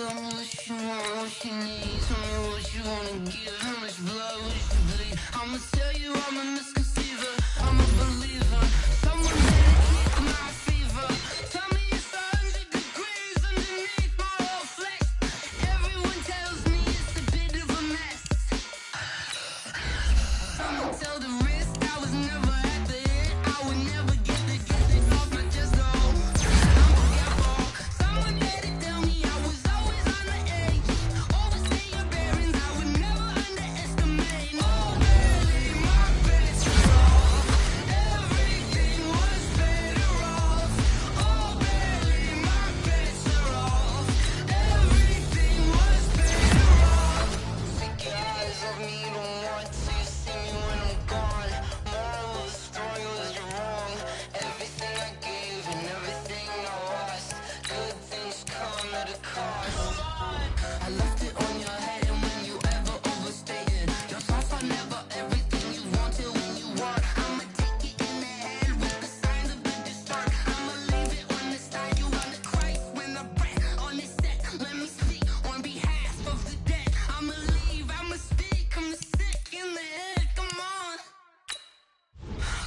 Tell me what you want, what you need. Tell me what you wanna give. How much blood would you bleed? I'ma tell you I'm a misconceiver. I'm a believer. Someone better kick my fever. Tell me it's 100 degrees underneath my whole flesh. Everyone tells me it's a bit of a mess. I'ma tell the risk I was never at the end. I would never get it off my chest though. I'm forgetful. Someone better tell me I was always on the edge. Always stay your bearings. I would never underestimate. Oh, barely my best off. Everything was better off. Oh, barely my best off. Everything was better off. Sick eyes of me don't want to see me when I'm gone. Moral of the story was you're wrong. Everything I gave and everything I lost. Good things come at a cost. I left it on your head, and when you ever overstated your thoughts are never everything you wanted when you want. I'ma take it in the head with the signs of the distort. I'ma leave it on the side. You on the Christ when the breath on this set. Let me speak on behalf of the dead. I'ma leave, I'ma speak. I'm sick in the head. Come on,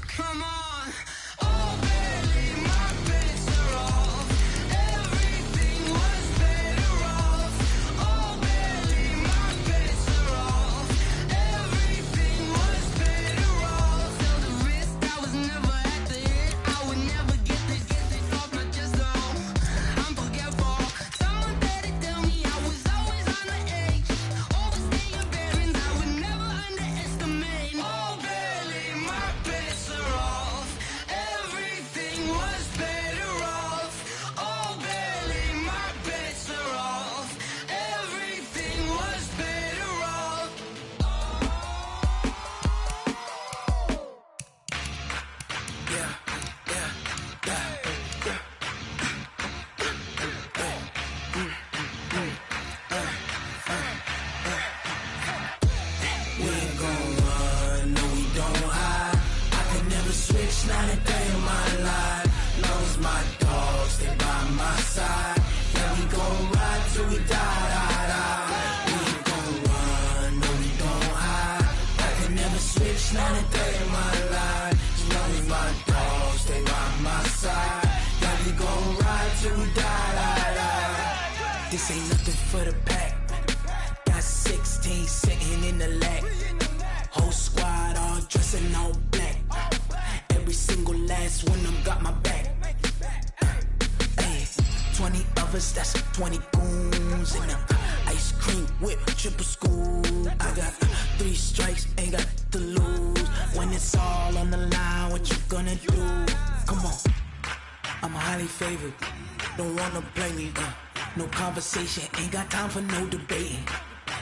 come on. Oh, barely my best off. Everything was better off. Oh, barely my best off. Everything was better off. Tell the risk I was never at the end. I would never get this off my chest though. I'm forgetful. Someone better tell me I was always on the edge. Always stay your bearings. I would never underestimate. Oh, barely my best off. Everything was better off. Oh, barely my best off. Everything was better off. We ain't gon' run, no we don't hide. I could never switch, not a day in my life. Long as my dogs stay by my side. Yeah, we gon' ride till we die. We ain't gon' run, no we don't hide. I could never switch, not a day in my life. As long as my dogs stay by my side. Yeah, we gon' ride till we die. This ain't nothing for the pack. Got 16 sitting in the lag. Whole squad all dressed in all black. Every single last one of them got my back. Hey, 20 of us, that's 20 goons. And ice cream whip, triple scoop. I got 3 strikes, ain't got to lose. When it's all on the line, what you gonna do? Come on, I'm highly favored. Don't wanna play me, no conversation, ain't got time for no debating.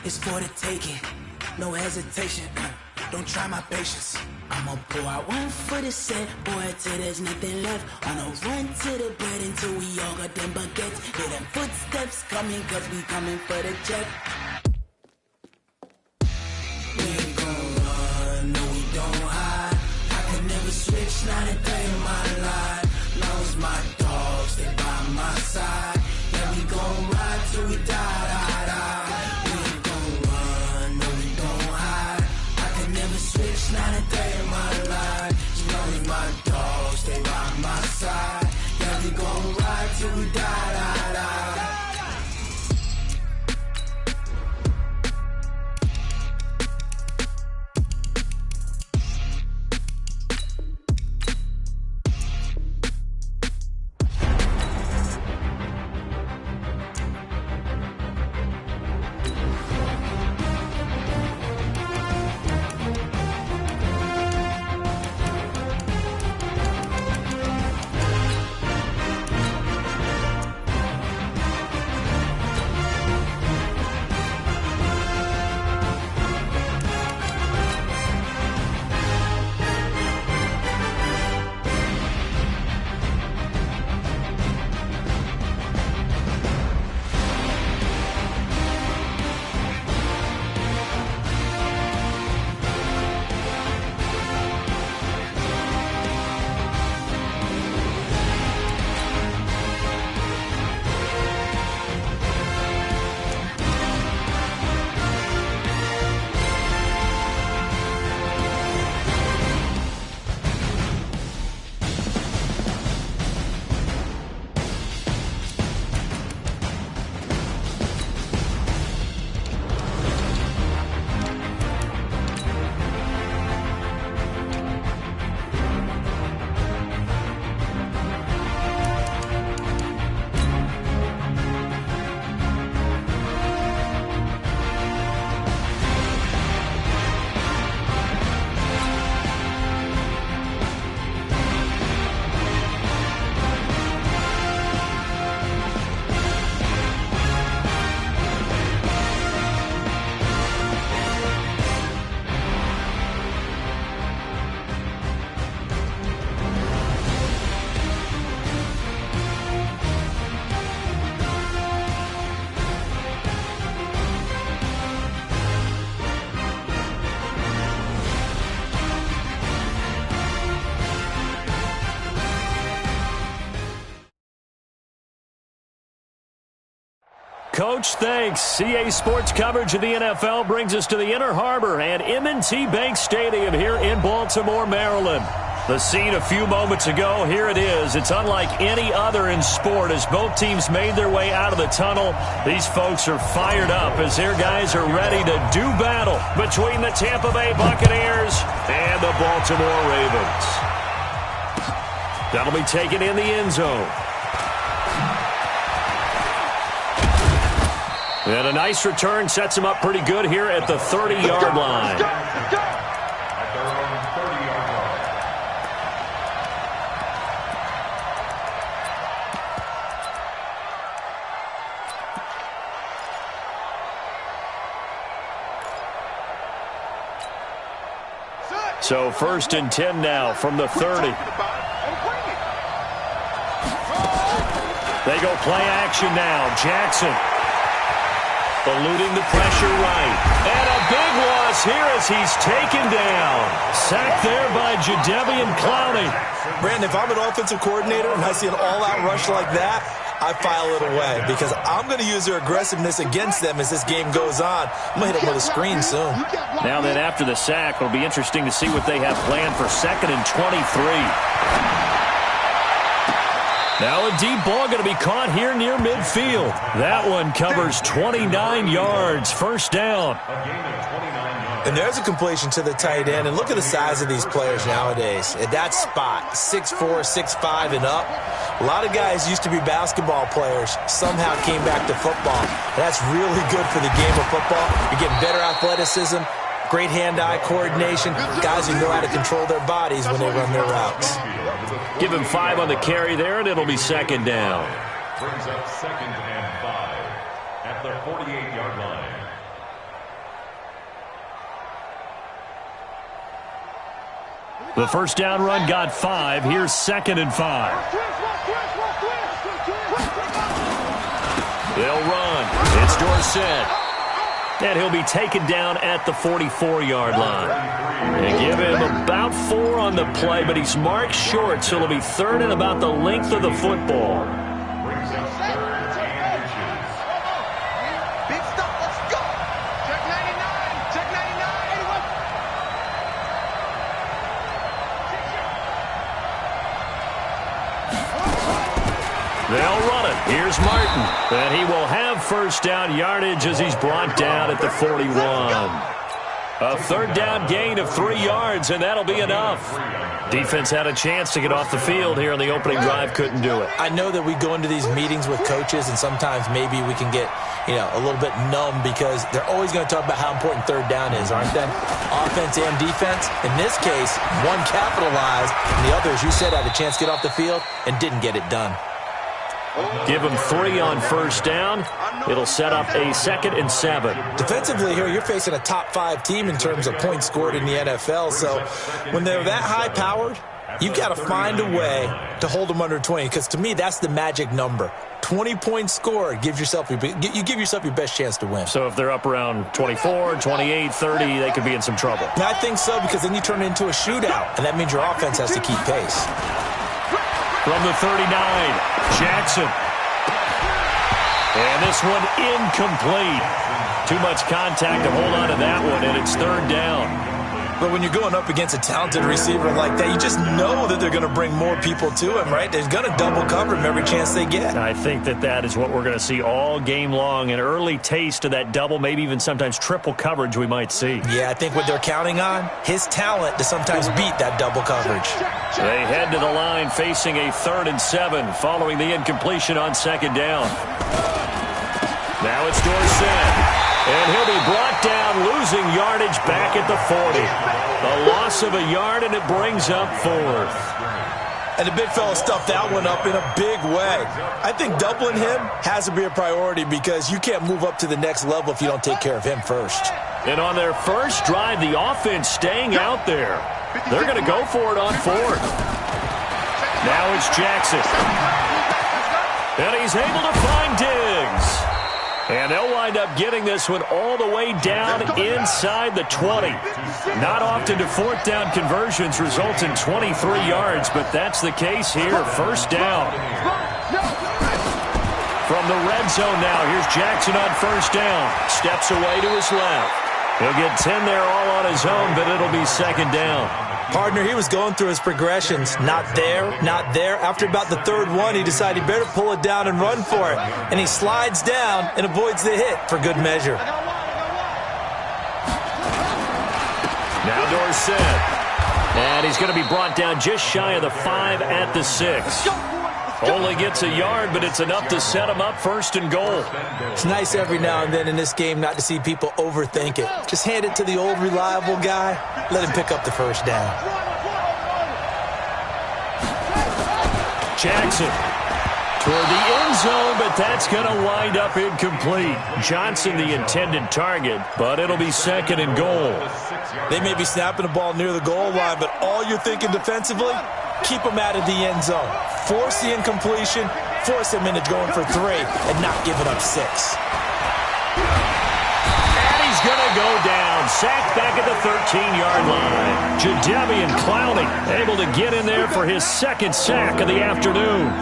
It's for the taking, no hesitation. Don't try my patience. I'ma pour out one for the set, boy, till there's nothing left. On a run to the bread until we all got them baguettes. Hear them footsteps coming, cause we coming for the check. We ain't gon' run, no we don't hide. I could never switch, not a day in my life. Long as my dogs stay by my side. Yeah, we gon' ride till we die. We ain't gon' run, no we don't hide. I could never switch, not a day in my life. As long as my dogs stay by my side. Yeah, we gon' ride till we die. Coach, thanks. CA Sports coverage of the NFL brings us to the Inner Harbor at M&T Bank Stadium here in Baltimore, Maryland. The scene a few moments ago, here it is. It's unlike any other in sport as both teams made their way out of the tunnel. These folks are fired up as their guys are ready to do battle between the Tampa Bay Buccaneers and the Baltimore Ravens. That'll be taken in the end zone. And a nice return sets him up pretty good here at the 30-yard line. So 1st and 10 now from the 30. They go play action now. Jackson eluding the pressure right. And a big loss here as he's taken down. Sacked there by Jadeveon Clowney. Brandon, if I'm an offensive coordinator and I see an all-out rush like that, I file it away because I'm going to use their aggressiveness against them as this game goes on. I'm going to hit them with a screen soon. Now then, after the sack, it'll be interesting to see what they have planned for 2nd and 23. Now a deep ball going to be caught here near midfield. That one covers 29 yards. First down. And there's a completion to the tight end. And look at the size of these players nowadays. At that spot, 6'4", 6'5", and up. A lot of guys used to be basketball players, somehow came back to football. And that's really good for the game of football. You're getting better athleticism, great hand-eye coordination, guys who know how to control their bodies when they run their routes. Give him 5 on the carry there, and it'll be 2nd down. Brings up 2nd and 5 at the 48-yard line. The first down run got 5. Here's 2nd and 5. They'll run. It's Dorsett. And he'll be taken down at the 44-yard line. They give him about 4 on the play, but he's marked short, so it'll be 3rd and about the length of the football. They'll run it. Here's Martin. And he will have first down yardage as he's brought down at the 41. A 3rd down gain of 3 yards, and that'll be enough. Defense had a chance to get off the field here on the opening drive, couldn't do it. I know that we go into these meetings with coaches, and sometimes maybe we can get, a little bit numb because they're always going to talk about how important 3rd down is, aren't they? Offense and defense. In this case, one capitalized, and the other, as you said, had a chance to get off the field and didn't get it done. Give him 3 on first down. It'll set up a 2nd and 7. Defensively here, you're facing a top 5 team in terms of points scored in the NFL. So when they're that high-powered, you've got to find a way to hold them under 20. Because to me, that's the magic number. 20 points scored, you give yourself your best chance to win. So if they're up around 24, 28, 30, they could be in some trouble. And I think so, because then you turn it into a shootout, and that means your offense has to keep pace. From the 39, Jackson. And this one incomplete. Too much contact to hold on to that one, and it's 3rd down. But when you're going up against a talented receiver like that, you just know that they're going to bring more people to him, right? They're going to double cover him every chance they get. I think that is what we're going to see all game long, an early taste of that double, maybe even sometimes triple coverage we might see. Yeah, I think what they're counting on, his talent to sometimes beat that double coverage. They head to the line facing a 3rd and 7 following the incompletion on 2nd down. Now it's Dorsett. And he'll be brought down, losing yardage back at the 40. A loss of a yard, and it brings up 4th. And the big fella stuffed that one up in a big way. I think doubling him has to be a priority because you can't move up to the next level if you don't take care of him first. And on their first drive, the offense staying out there. They're going to go for it on 4th. Now it's Jackson. And he's able to find Diggs. And they'll wind up getting this one all the way down inside the 20. Not often do 4th down conversions result in 23 yards, but that's the case here. First down. From the red zone now, here's Jackson on first down. Steps away to his left. He'll get 10 there all on his own, but it'll be second down. Partner, he was going through his progressions. Not there, not there. After about the third one, he decided he better pull it down and run for it. And he slides down and avoids the hit for good measure. Now Dorsett. And he's going to be brought down just shy of the 5 at the 6. Only gets a yard, but it's enough to set him up first and goal. It's nice every now and then in this game not to see people overthink it. Just hand it to the old reliable guy. Let him pick up the first down. Jackson toward the end zone, but that's going to wind up incomplete. Johnson the intended target, but it'll be second and goal. They may be snapping the ball near the goal line, but all you're thinking defensively, keep them out of the end zone. Force the incompletion, force them into going for 3, and not giving up 6. And he's going to go down. Sacked back at the 13-yard line. Jadeveon Clowney able to get in there for his second sack of the afternoon.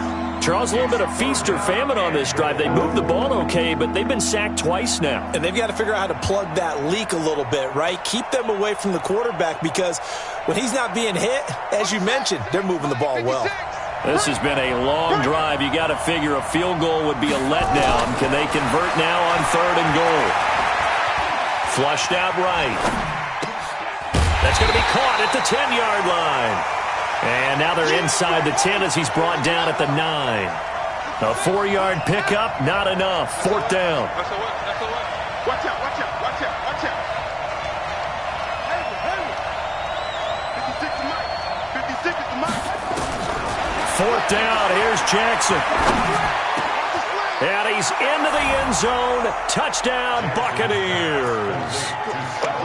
Charles, a little bit of feast or famine on this drive. They moved the ball okay, but they've been sacked twice now. And they've got to figure out how to plug that leak a little bit, right? Keep them away from the quarterback because when he's not being hit, as you mentioned, they're moving the ball well. This has been a long drive. You got to figure a field goal would be a letdown. Can they convert now on third and goal? Flushed out right. That's going to be caught at the 10-yard line. And now they're inside the 10 as he's brought down at the 9. A 4-yard pickup, not enough. Fourth down. Watch out. 56 is the mark. Fourth down, here's Jackson. And he's into the end zone. Touchdown, Buccaneers.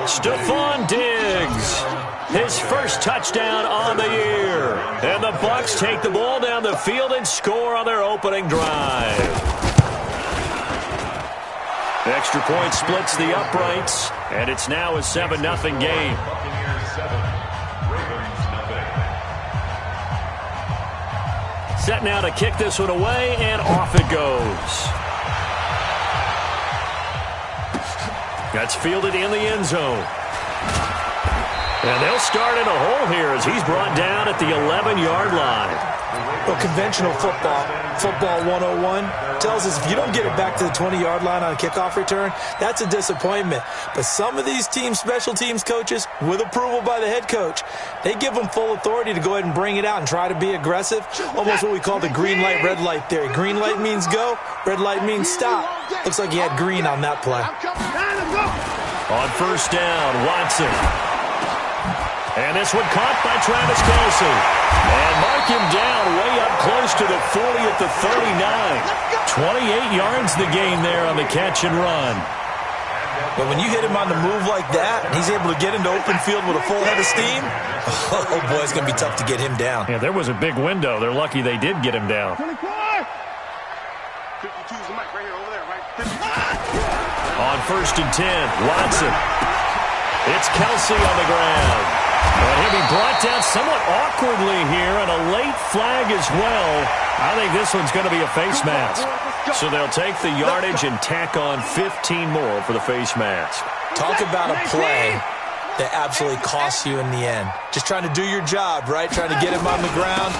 Stephon Diggs, his first touchdown on the year. And the Bucs take the ball down the field and score on their opening drive. The extra point splits the uprights, and it's now a 7-0 game. Buccaneers 7, Ravens nothing. Set now to kick this one away, and off it goes. That's fielded in the end zone. And they'll start in a hole here as he's brought down at the 11-yard line. Well, conventional football 101, tells us if you don't get it back to the 20-yard line on a kickoff return, that's a disappointment. But some of these special teams coaches, with approval by the head coach, they give them full authority to go ahead and bring it out and try to be aggressive, almost what we call the green light, red light theory. Green light means go, red light means stop. Looks like he had green on that play. On first down, Watson. And this one caught by Travis Kelce. And mark him down way up close to the 40 at the 39. 28 yards the gain there on the catch and run. But when you hit him on the move like that, and he's able to get into open field with a full head of steam, oh boy, it's going to be tough to get him down. Yeah, there was a big window. They're lucky they did get him down. 52 is the mic right here, over there, right? 52. On first and 10, Watson. It's Kelce on the ground. And he'll be brought down somewhat awkwardly here, and a late flag as well. I think this one's going to be a face mask. So they'll take the yardage and tack on 15 more for the face mask. Talk about a play that absolutely costs you in the end. Just trying to do your job, right? Trying to get him on the ground.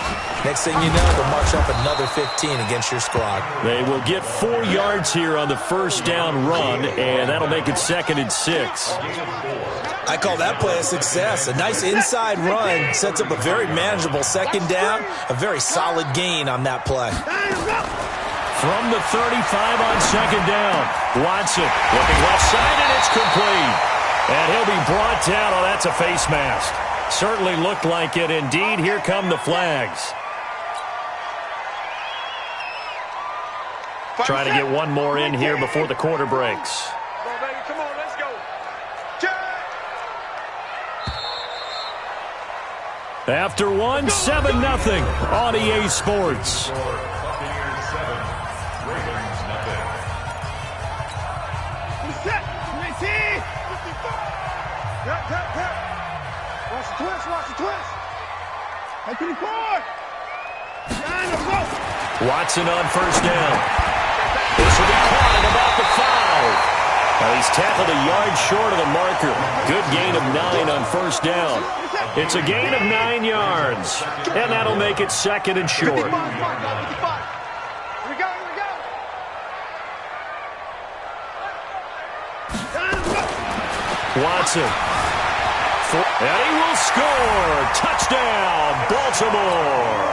Next thing you know, they'll march up another 15 against your squad. They will get 4 yards here on the first down run, and that'll make it second and 6. I call that play a success. A nice inside run sets up a very manageable second down, a very solid gain on that play. From the 35 on second down, Watson looking left side, and it's complete. And he'll be brought down. Oh, that's a face mask. Certainly looked like it. Indeed, here come the flags. Trying to get one more in here before the quarter breaks. Come on, let's go. After one, 7-0 on EA Sports. Buccaneers 7, Ravens nothing. Watch the twist. Hey, 24. Watson on first down. He's tackled a yard short of the marker. Good gain of 9 on first down. It's a gain of 9 yards, and that'll make it second and short. Here we go, here we go. Watson. And he will score. Touchdown, Baltimore.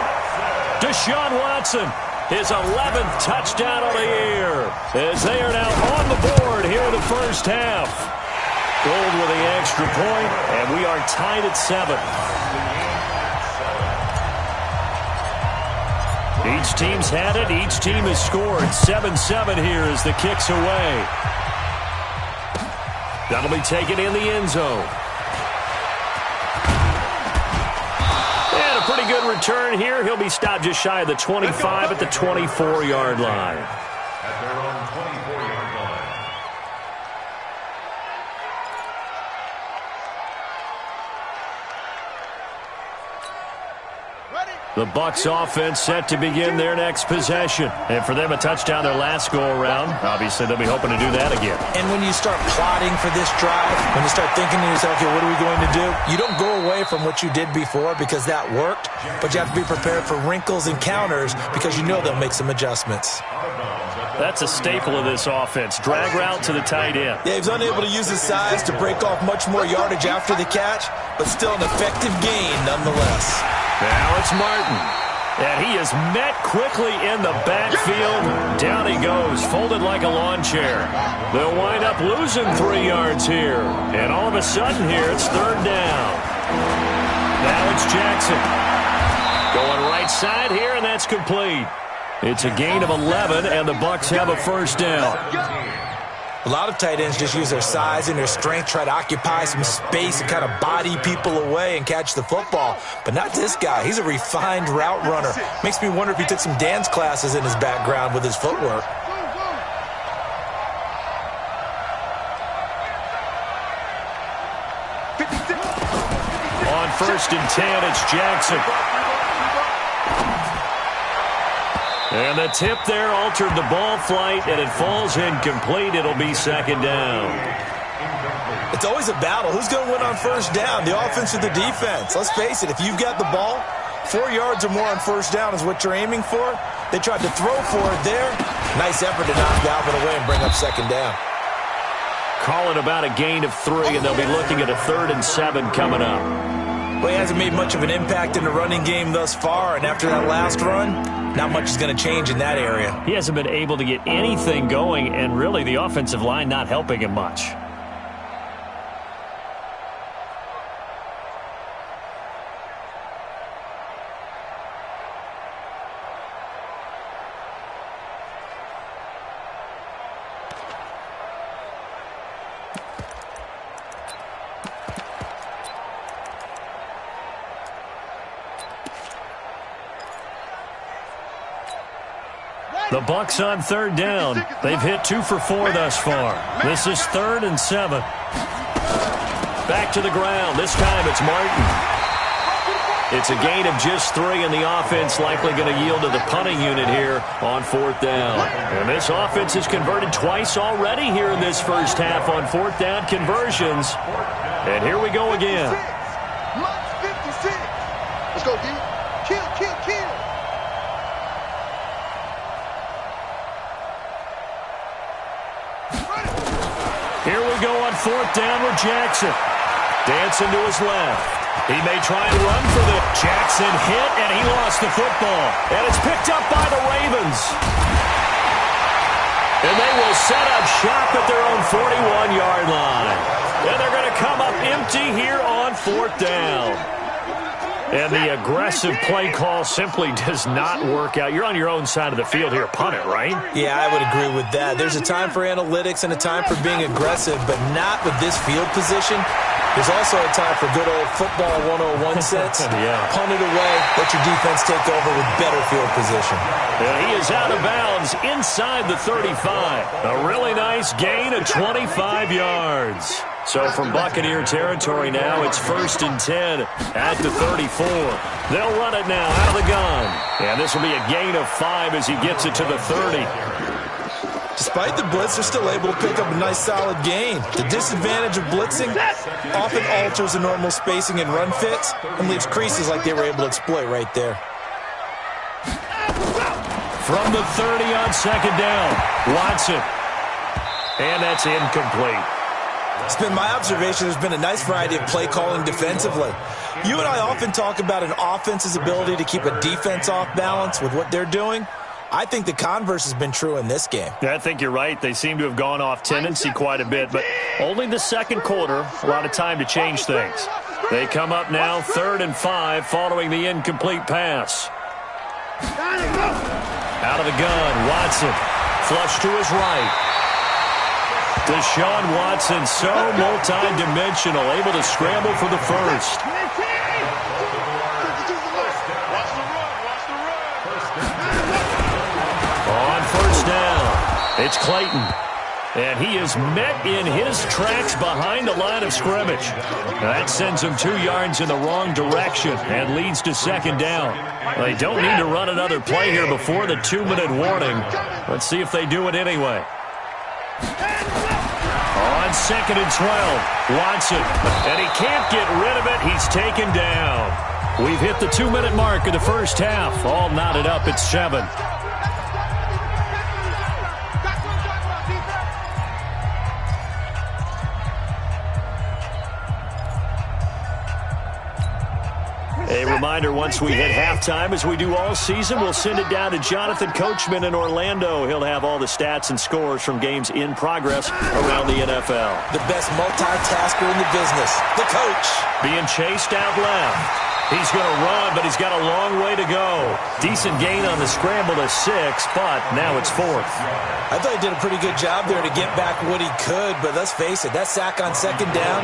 Deshaun Watson, his 11th touchdown of the year, as they are now on the board here in the first half. Gold with the extra point, and we are tied at 7. Each team's had it. Each team has scored. 7-7 here as the kick's away. That'll be taken in the end zone. And a pretty good return here. He'll be stopped just shy of the 25 at the 24-yard line. At their own 24-yard line. The Bucs offense set to begin their next possession. And for them, a touchdown their last go-around. Obviously, they'll be hoping to do that again. And when you start plotting for this drive, when you start thinking to yourself, okay, what are we going to do? You don't go away from what you did before because that worked, but you have to be prepared for wrinkles and counters because you know they'll make some adjustments. That's a staple of this offense. Drag route to the tight end. Yeah, he's unable to use his size to break off much more yardage after the catch, but still an effective gain nonetheless. Now it's Martin. And he is met quickly in the backfield. Down he goes, folded like a lawn chair. They'll wind up losing 3 yards here. And all of a sudden here, it's third down. Now it's Jackson. Going right side here, and that's complete. It's a gain of 11, and the Bucs have a first down. A lot of tight ends just use their size and their strength, try to occupy some space and kind of body people away and catch the football. But not this guy. He's a refined route runner. Makes me wonder if he took some dance classes in his background with his footwork. On first and 10, it's Jackson. And the tip there altered the ball flight, and it falls incomplete. It'll be second down. It's always a battle. Who's going to win on first down, the offense or the defense? Let's face it, if you've got the ball, 4 yards or more on first down is what you're aiming for. They tried to throw for it there. Nice effort to knock Dalvin away and bring up second down. Call it about a gain of 3, and they'll be looking at a 3rd and 7 coming up. Well, he hasn't made much of an impact in the running game thus far, and after that last run, not much is going to change in that area. He hasn't been able to get anything going, and really the offensive line not helping him much. The Bucs on third down. They've hit 2 for 4 thus far. This is 3rd and 7. Back to the ground. This time it's Martin. It's a gain of just 3, and the offense likely going to yield to the punting unit here on 4th down. And this offense has converted twice already here in this first half on 4th down conversions. And here we go again. Let's go, D. Kill, kill, kill. Here we go on 4th down with Jackson. Dancing to his left. He may try and run for the Jackson hit, and he lost the football. And it's picked up by the Ravens. And they will set up shop at their own 41-yard line. And they're going to come up empty here on 4th down. And the aggressive play call simply does not work out. You're on your own side of the field here. Punt it, right? Yeah, I would agree with that. There's a time for analytics and a time for being aggressive, but not with this field position. There's also a time for good old football 101 sense. Yeah. Punt it away, let your defense take over with better field position. And he is out of bounds inside the 35. A really nice gain of 25 yards. So from Buccaneer territory now, it's 1st and 10 at the 34. They'll run it now out of the gun. And this will be a gain of 5 as he gets it to the 30. Just despite the blitz, they're still able to pick up a nice solid gain. The disadvantage of blitzing often alters the normal spacing and run fits and leaves creases like they were able to exploit right there. From the 30 on second down, Watson. And that's incomplete. It's been my observation there's been a nice variety of play calling defensively. You and I often talk about an offense's ability to keep a defense off balance with what they're doing. I think the converse has been true in this game. Yeah, I think you're right. They seem to have gone off tendency quite a bit, but only the second quarter, a lot of time to change things. They come up now 3rd and 5 following the incomplete pass. Out of the gun, Watson. Flush to his right. Deshaun Watson, so multi-dimensional, able to scramble for the first. On first down, it's Clayton. And he is met in his tracks behind the line of scrimmage. That sends him 2 yards in the wrong direction and leads to second down. They don't need to run another play here before the 2-minute warning. Let's see if they do it anyway. On 2nd and 12, Watson. And he can't get rid of it. He's taken down. We've hit the 2-minute mark of the first half. All knotted up at 7. A reminder, once we hit halftime, as we do all season, we'll send it down to Jonathan Coachman in Orlando. He'll have all the stats and scores from games in progress around the NFL. The best multitasker in the business, the coach. Being chased out left. He's going to run, but he's got a long way to go. Decent gain on the scramble to 6, but now it's 4th. I thought he did a pretty good job there to get back what he could, but let's face it, that sack on second down,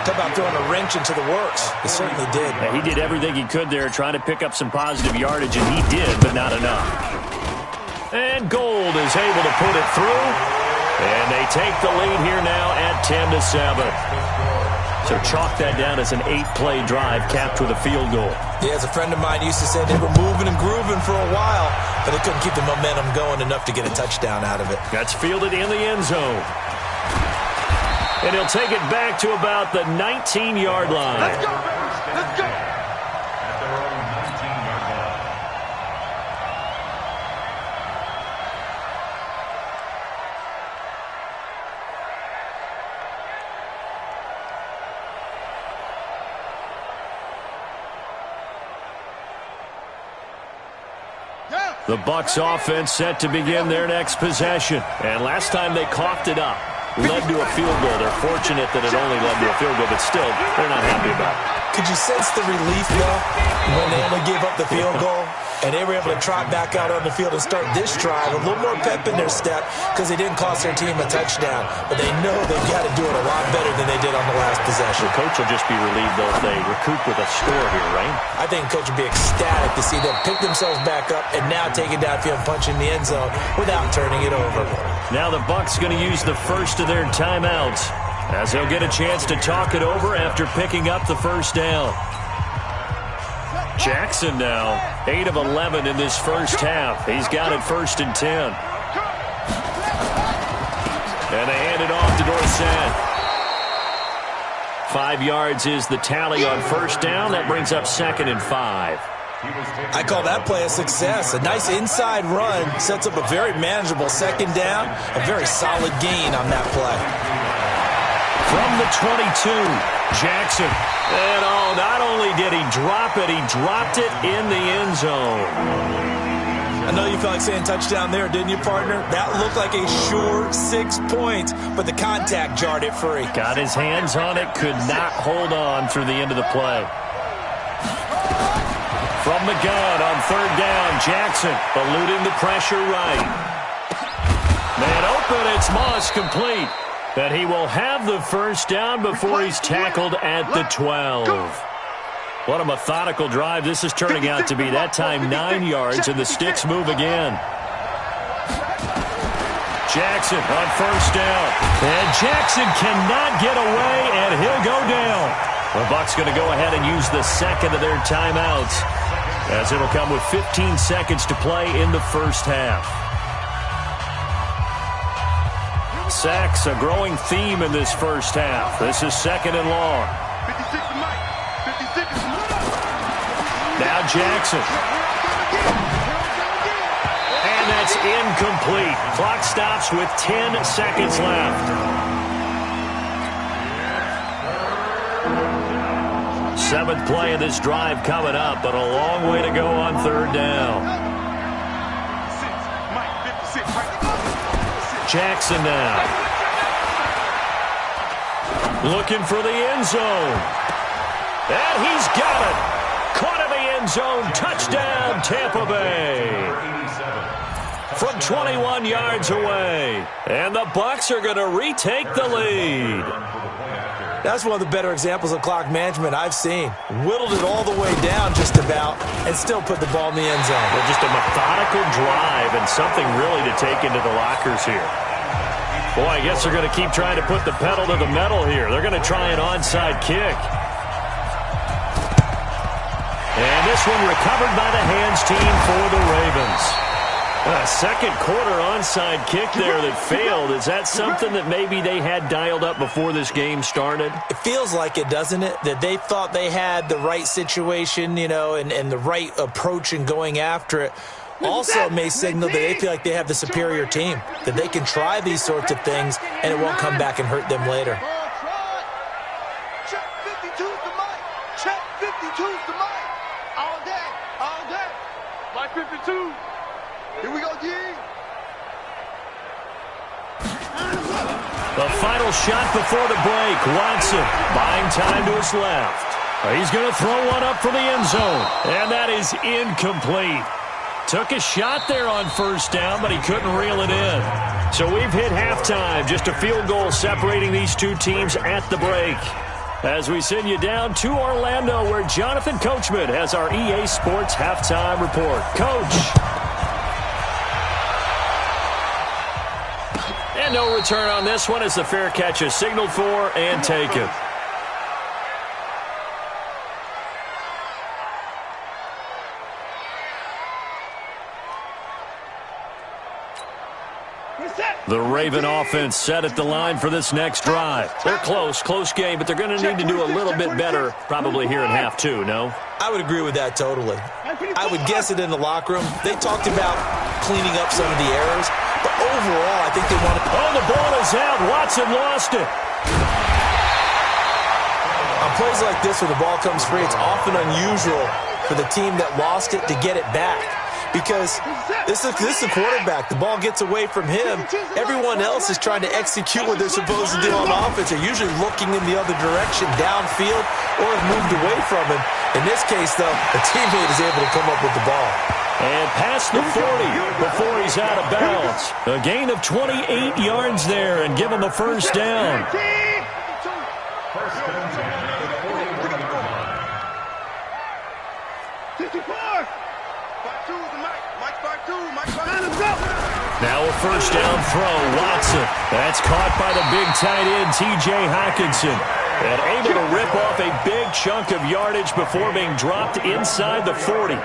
talk about throwing a wrench into the works. He certainly did. Yeah, he did everything he could there, trying to pick up some positive yardage, and he did, but not enough. And Gold is able to put it through, and they take the lead here now at 10-7. So chalk that down as an 8-play drive capped with a field goal. Yeah, as a friend of mine used to say, they were moving and grooving for a while, but they couldn't keep the momentum going enough to get a touchdown out of it. That's fielded in the end zone. And he'll take it back to about the 19-yard line. Let's go, baby. Let's go. At their own 19-yard line. The Bucs offense set to begin their next possession. And last time they coughed it up, led to a field goal. They're fortunate that it only led to a field goal, but still, they're not happy about it. Could you sense the relief, though, when they only gave up the field goal? And they were able to trot back out on the field and start this drive a little more pep in their step because they didn't cost their team a touchdown. But they know they've got to do it a lot better than they did on the last possession. The coach will just be relieved, though, if they recoup with a score here, right? I think the coach would be ecstatic to see them pick themselves back up and now take it downfield and punch in the end zone without turning it over. Now the Bucs going to use the first of their timeouts as they'll get a chance to talk it over after picking up the first down. Jackson now, 8 of 11 in this first half. He's got it 1st and 10. And they hand it off to Dorsett. 5 yards is the tally on first down. That brings up 2nd and 5. I call that play a success. A nice inside run sets up a very manageable second down. A very solid gain on that play. From the 22, Jackson. And not only did he drop it, he dropped it in the end zone. I know you felt like saying touchdown there, didn't you, partner? That looked like a sure 6 points, but the contact jarred it free. Got his hands on it, could not hold on through the end of the play. From the gun on 3rd down, Jackson eluding the pressure right. Man open, it's Moss complete. And he will have the first down before he's tackled at the 12. What a methodical drive this is turning out to be. That time 9 yards, and the sticks move again. Jackson on first down. And Jackson cannot get away, and he'll go down. The Bucs going to go ahead and use the second of their timeouts, as it'll come with 15 seconds to play in the first half. Sacks, a growing theme in this first half. This is 2nd and long. 56 to Mike. 56 to Mike. Now Jackson. And that's incomplete. Clock stops with 10 seconds left. 7th play of this drive coming up, but a long way to go on 3rd down. Jackson now. Looking for the end zone. And he's got it. Caught in the end zone. Touchdown, Tampa Bay. From 21 yards away. And the Bucs are going to retake the lead. That's one of the better examples of clock management I've seen. Whittled it all the way down just about and still put the ball in the end zone. Well, just a methodical drive and something really to take into the lockers here. Boy, I guess they're going to keep trying to put the pedal to the metal here. They're going to try an onside kick. And this one recovered by the hands team for the Ravens. A second quarter onside kick there that failed. Is that something that maybe they had dialed up before this game started? It feels like it, doesn't it? That they thought they had the right situation, you know, and the right approach in going after it. Also may signal that they feel like they have the superior team, that they can try these sorts of things and it won't come back and hurt them later. Check 52's the Mike. Check 52's the Mike. All day. All day. Mike 52. Here we go, D. The final shot before the break. Watson buying time to his left. He's going to throw one up for the end zone. And that is incomplete. Took a shot there on 1st down, but he couldn't reel it in. So we've hit halftime. Just a field goal separating these two teams at the break. As we send you down to Orlando, where Jonathan Coachman has our EA Sports halftime report. Coach. And no return on this one as the fair catch is signaled for and taken. The Raven offense set at the line for this next drive. They're close game, but they're going to need to do a little bit better probably here in half 2, no? I would agree with that totally. I would guess it in the locker room. They talked about cleaning up some of the errors, but overall I think they want to... Oh, the ball is out. Watson lost it. On plays like this where the ball comes free, it's often unusual for the team that lost it to get it back. Because this is a quarterback. The ball gets away from him. Everyone else is trying to execute what they're supposed to do on offense. They're usually looking in the other direction, downfield, or have moved away from him. In this case, though, a teammate is able to come up with the ball. And past the 40 before he's out of bounds. A gain of 28 yards there and give him a 1st down. Now a 1st down throw, Watson. That's caught by the big tight end, T.J. Hockenson. And able to rip off a big chunk of yardage before being dropped inside the 40.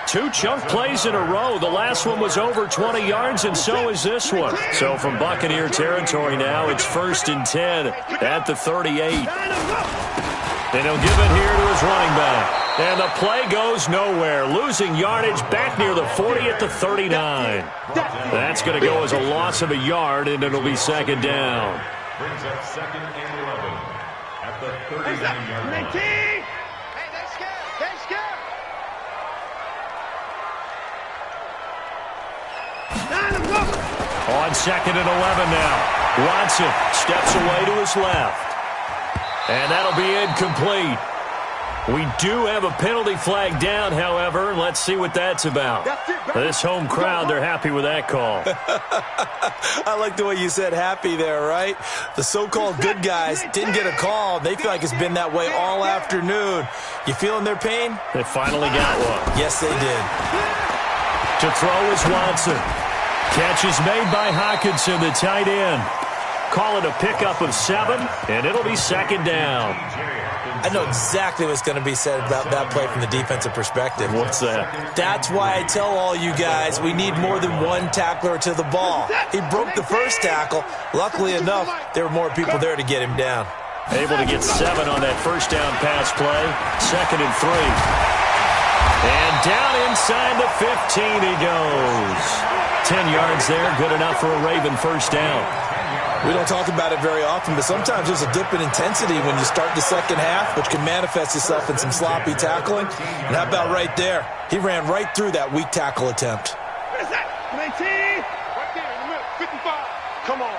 2 chunk plays in a row. The last one was over 20 yards, and so is this one. So from Buccaneer territory now, it's 1st and 10 at the 38. And he'll give it here to his running back. And the play goes nowhere, losing yardage back near the 40 at the 39. That's going to go as a loss of a yard, and it'll be 2nd down. Brings up 2nd and 11 at the 39-yard line. Hey, they scared. They scared. On 2nd and 11 now. Watson steps away to his left. And that'll be incomplete. We do have a penalty flag down, however. Let's see what that's about. This home crowd, they're happy with that call. I like the way you said happy there, right? The so-called good guys didn't get a call. They feel like it's been that way all afternoon. You feeling their pain? They finally got one. Yes, they did. To throw is Watson. Catch is made by Hockenson, the tight end. Call it a pickup of 7, and it'll be 2nd down. I know exactly what's going to be said about that play from the defensive perspective. What's that? That's why I tell all you guys we need more than one tackler to the ball. He broke the first tackle. Luckily enough, there were more people there to get him down. Able to get 7 on that first down pass play. 2nd and 3. And down inside the 15 he goes. 10 yards there, good enough for a Raven first down. We don't talk about it very often, but sometimes there's a dip in intensity when you start the second half, which can manifest itself in some sloppy tackling. And how about right there? He ran right through that weak tackle attempt. What is that? 19. Right there in the middle. 55. Come on.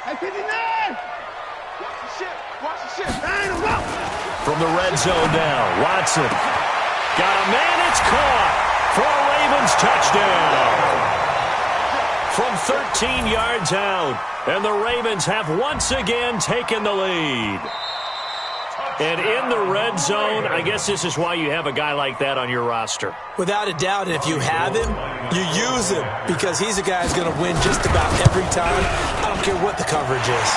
Hey, 59. Watch the shit. Watch the shit. From the red zone now, Watson. Got a man, it's caught. For a Ravens touchdown. From 13 yards out. And the Ravens have once again taken the lead. And in the red zone, I guess this is why you have a guy like that on your roster. Without a doubt, and if you have him, you use him because he's a guy who's going to win just about every time. I don't care what the coverage is.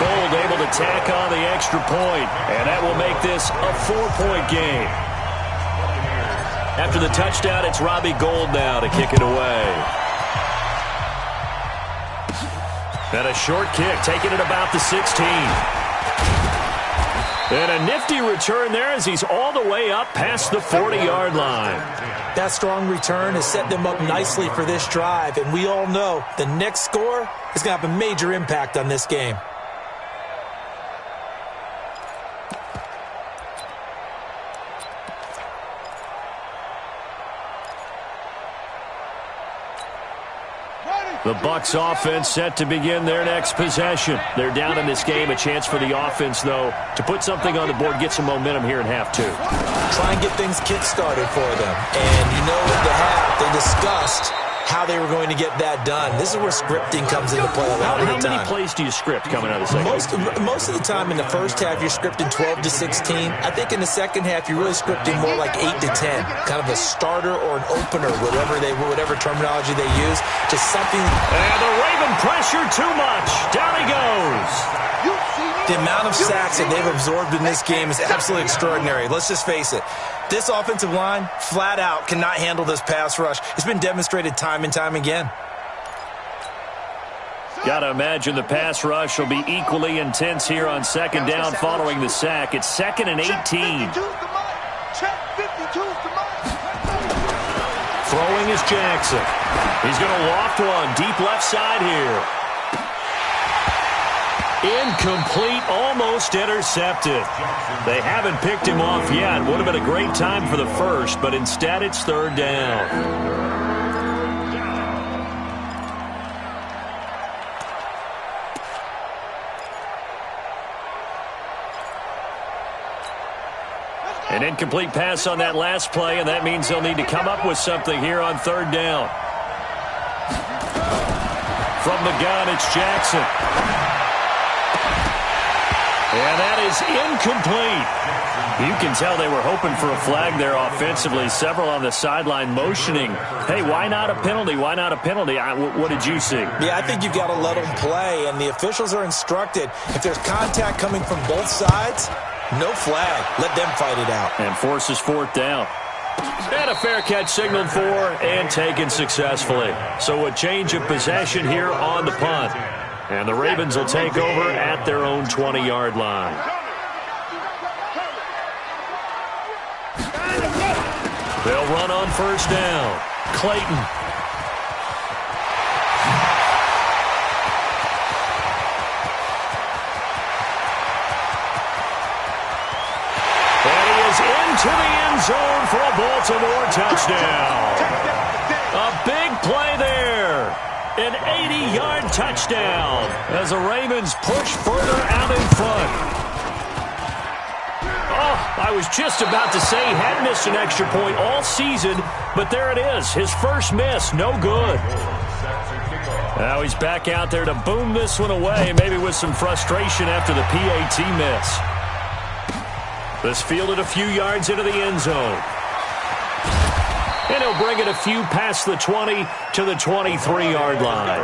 Gold able to tack on the extra point, and that will make this a 4-point game. After the touchdown, it's Robbie Gould now to kick it away. And a short kick, taking it about the 16. And a nifty return there as he's all the way up past the 40-yard line. That strong return has set them up nicely for this drive, and we all know the next score is going to have a major impact on this game. The Bucs offense set to begin their next possession. They're down in this game. A chance for the offense, though, to put something on the board, get some momentum here in half 2. Try and get things kick-started for them. And you know at the half, they discussed how they were going to get that done. This is where scripting comes into play a lot of the time. How many plays do you script coming out of the second? Most of the time in the first half, you're scripting 12 to 16. I think in the second half, you're really scripting more like 8 to 10. Kind of a starter or an opener, whatever terminology they use. Just something. And the Raven pressure too much. Down he goes. The amount of sacks that they've absorbed in this game is absolutely extraordinary. Let's just face it. This offensive line, flat out, cannot handle this pass rush. It's been demonstrated time and time again. Got to imagine the pass rush will be equally intense here on second down following the sack. It's 2nd and 18. Throwing is Jackson. He's going to loft one deep left side here. Incomplete, almost intercepted. They haven't picked him off yet. Would have been a great time for the first, but instead it's 3rd down. An incomplete pass on that last play, and that means they'll need to come up with something here on 3rd down. From the gun, it's Jackson. And that is incomplete. You can tell they were hoping for a flag there offensively. Several on the sideline motioning. Hey, why not a penalty? Why not a penalty? What did you see? Yeah, I think you've got to let them play, and the officials are instructed. If there's contact coming from both sides, no flag. Let them fight it out. And forces 4th down. And a fair catch signaled for and taken successfully. So a change of possession here on the punt. And the Ravens will take over at their own 20-yard line. They'll run on 1st down. Clayton. And he is into the end zone for a Baltimore touchdown. A big play there. An 80-yard touchdown as the Ravens push further out in front. Oh, I was just about to say he hadn't missed an extra point all season, but there it is. His first miss, no good. Now he's back out there to boom this one away, maybe with some frustration after the PAT miss. This fielded a few yards into the end zone. And he'll bring it a few past the 20 to the 23-yard line.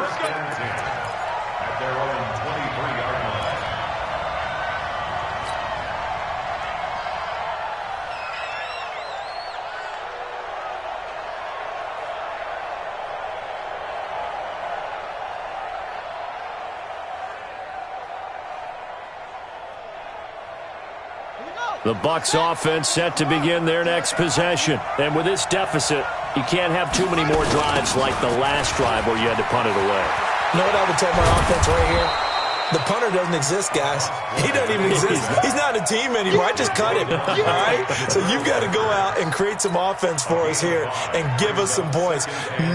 The Bucs offense set to begin their next possession. And with this deficit, you can't have too many more drives like the last drive where you had to punt it away. You know what I would tell my offense right here? The punter doesn't exist, guys. He doesn't even exist. He's not a team anymore. I just cut him, all right? So you've got to go out and create some offense for us here and give us some points.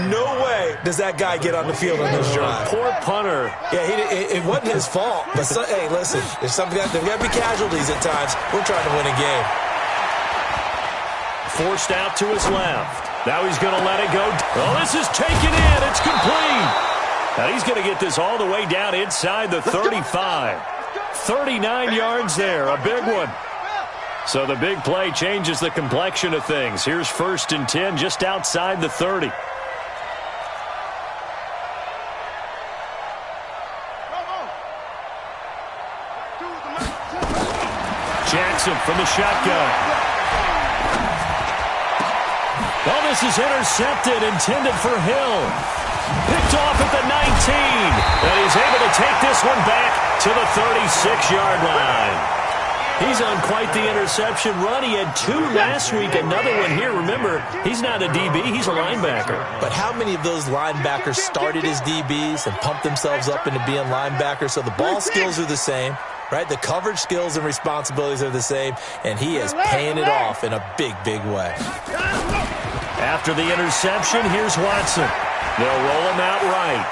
No way does that guy get on the field on this drive. Poor punter. Yeah, it wasn't his fault. But, hey, listen, there's got to be casualties at times. We're trying to win a game. Forced out to his left. Now he's going to let it go. Oh, this is taken in. It's complete. Now he's going to get this all the way down inside the 35. 39 yards there, a big one. So the big play changes the complexion of things. Here's 1st and 10 just outside the 30. Jackson from the shotgun. Oh, this is intercepted, intended for Hill. Picked off at the 19. And he's able to take this one back to the 36-yard line. He's on quite the interception run. He had 2 last week, another one here. Remember, he's not a DB, he's a linebacker. But how many of those linebackers started as DBs and pumped themselves up into being linebackers? So the ball skills are the same, right? The coverage skills and responsibilities are the same, and he is paying it off in a big, big way. After the interception, here's Watson. They'll roll him out right.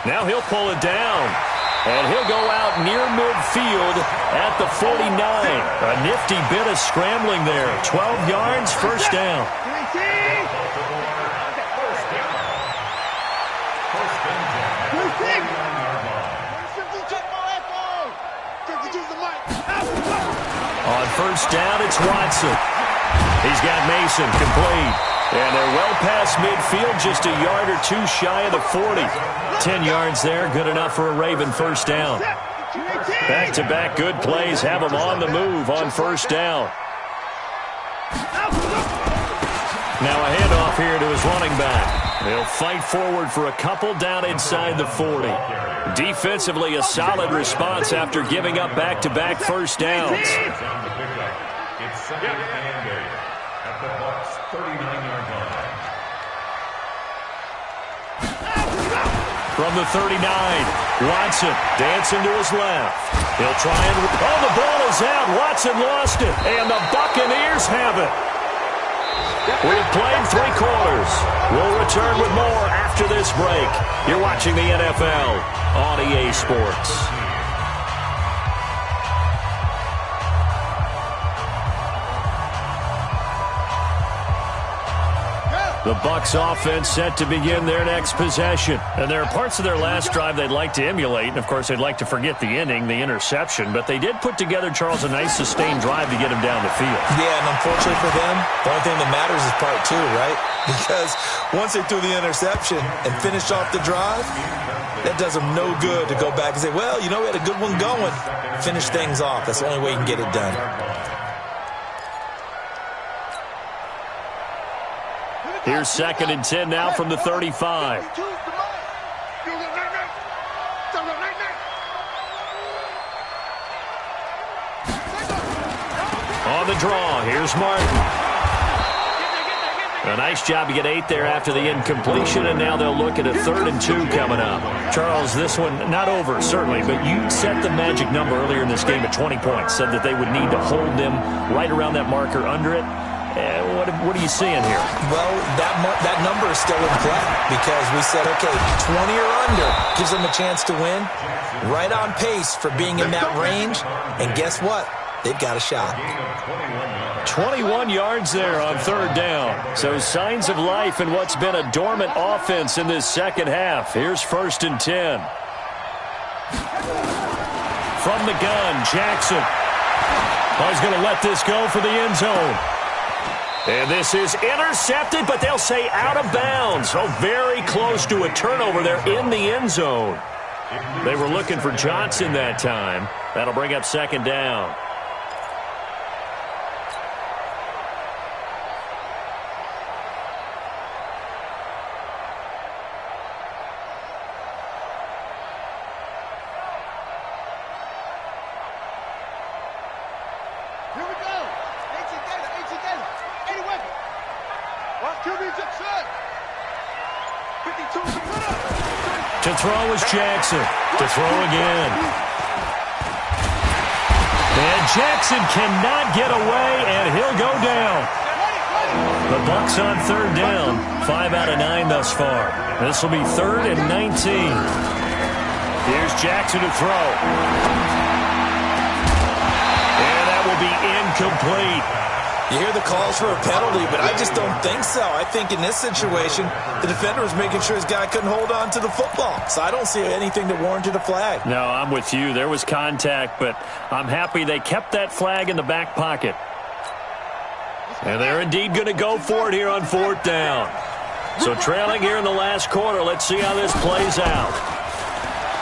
Now he'll pull it down. And he'll go out near midfield at the 49. A nifty bit of scrambling there. 12 yards, first down. On first down, it's Watson. He's got Mason complete. And they're well past midfield, just a yard or 2 shy of the 40. 10 yards there, good enough for a Raven first down. Back-to-back good plays have them on the move on first down. Now a handoff here to his running back. They'll fight forward for a couple down inside the 40. Defensively, a solid response after giving up back-to-back first downs. It's second and 8 at the Bucs' 39-yard line. From the 39, Watson dancing to his left. He'll try and... Oh, the ball is out. Watson lost it. And the Buccaneers have it. We've played 3 quarters. We'll return with more after this break. You're watching the NFL on EA Sports. The Bucs offense set to begin their next possession. And there are parts of their last drive they'd like to emulate. And, of course, they'd like to forget the ending, the interception. But they did put together, Charles, a nice sustained drive to get him down the field. Yeah, and unfortunately for them, the only thing that matters is part 2, right? Because once they threw the interception and finished off the drive, that does them no good to go back and say, well, you know, we had a good one going. Finish things off. That's the only way you can get it done. Here's 2nd and 10 now from the 35. On the draw, here's Martin. A nice job to get 8 there after the incompletion, and now they'll look at a 3rd and 2 coming up. Charles, this one not over, certainly, but you set the magic number earlier in this game at 20 points, said that they would need to hold them right around that marker under it. What are you seeing here? Well, that number is still in play because we said, okay, 20 or under gives them a chance to win. Right on pace for being in that range. And guess what? They've got a shot. 21 yards there on 3rd down. So signs of life in what's been a dormant offense in this second half. Here's 1st and 10. From the gun, Jackson. He's going to let this go for the end zone. And this is intercepted, but they'll say out of bounds. Oh, very close to a turnover there in the end zone. They were looking for Johnson that time. That'll bring up 2nd down. Here we go. To throw is Jackson. To throw again. And Jackson cannot get away, and he'll go down. The Bucs on third down. 5 out of 9 thus far. This will be 3rd and 19. Here's Jackson to throw. And that will be incomplete. You hear the calls for a penalty, but I just don't think so. I think in this situation, the defender was making sure his guy couldn't hold on to the football. So I don't see anything that warranted a flag. No, I'm with you. There was contact, but I'm happy they kept that flag in the back pocket. And they're indeed going to go for it here on 4th down. So trailing here in the last quarter. Let's see how this plays out.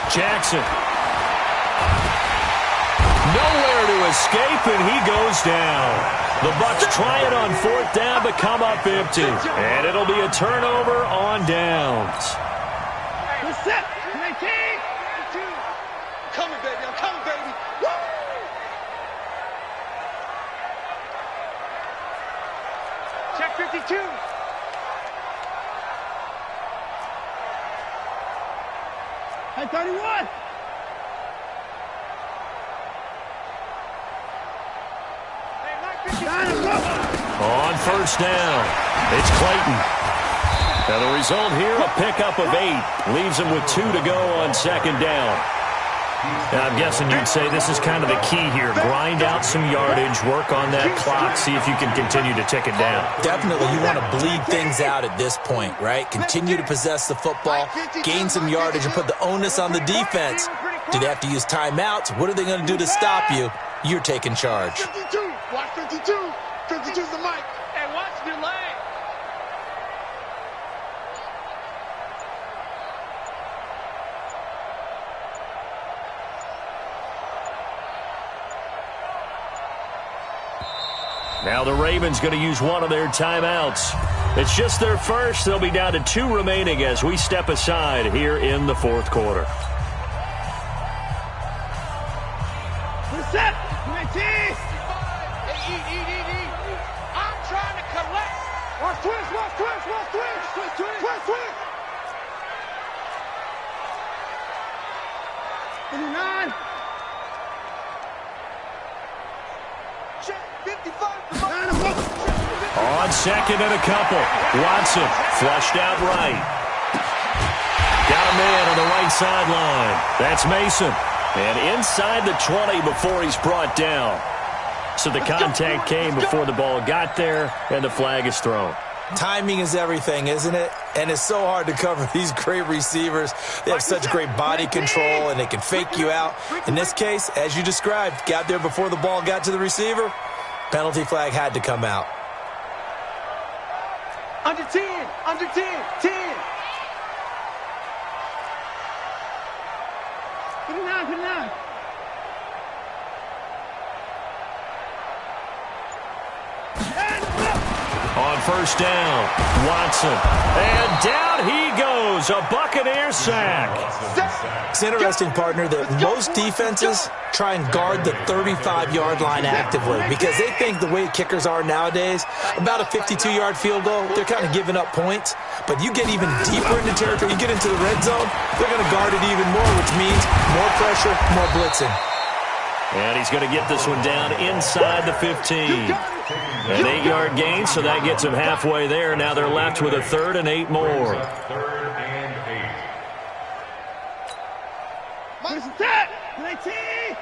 Jackson. Nowhere to escape, and he goes down. The Bucs try it on 4th down, but come up empty. And it'll be a turnover on downs. Set. 19. Coming, baby. I'm coming, baby. Woo! Check 52. Hey, 31. On 1st down, it's Clayton. Now the result here, a pickup of 8. Leaves him with 2 to go on 2nd down. Now I'm guessing you'd say this is kind of the key here. Grind out some yardage, work on that clock, see if you can continue to tick it down. Definitely, you want to bleed things out at this point, right? Continue to possess the football, gain some yardage, and put the onus on the defense. Do they have to use timeouts? What are they going to do to stop you? You're taking charge. 52. Watch 52. 52's the mic. And watch your leg. Now the Ravens going to use one of their timeouts. It's just their first. They'll be down to 2 remaining as we step aside here in the 4th quarter. Set. 19. I'm trying to collect. Watch twist. 59. Check 55. On 2nd and a couple. Watson flushed out right. Got a man on the right sideline. That's Mason. And inside the 20 before he's brought down. So the contact came before the ball got there, and the flag is thrown. Timing is everything, isn't it? And it's so hard to cover these great receivers. They have such great body control, and they can fake you out. In this case, as you described, got there before the ball got to the receiver. Penalty flag had to come out. Under 10. 10. 59. On 1st down, Watson. And down he goes. A Buccaneer sack. It's interesting, partner, that most defenses try and guard the 35-yard line actively because they think the way kickers are nowadays, about a 52-yard field goal, they're kind of giving up points. But you get even deeper into territory, you get into the red zone, they're going to guard it even more, which means more pressure, more blitzing. And he's going to get this one down inside the 15. An 8-yard gain, so that gets him halfway there. Now they're left with a 3rd and 8 more. 3rd and 8. Where's the tap? 19. I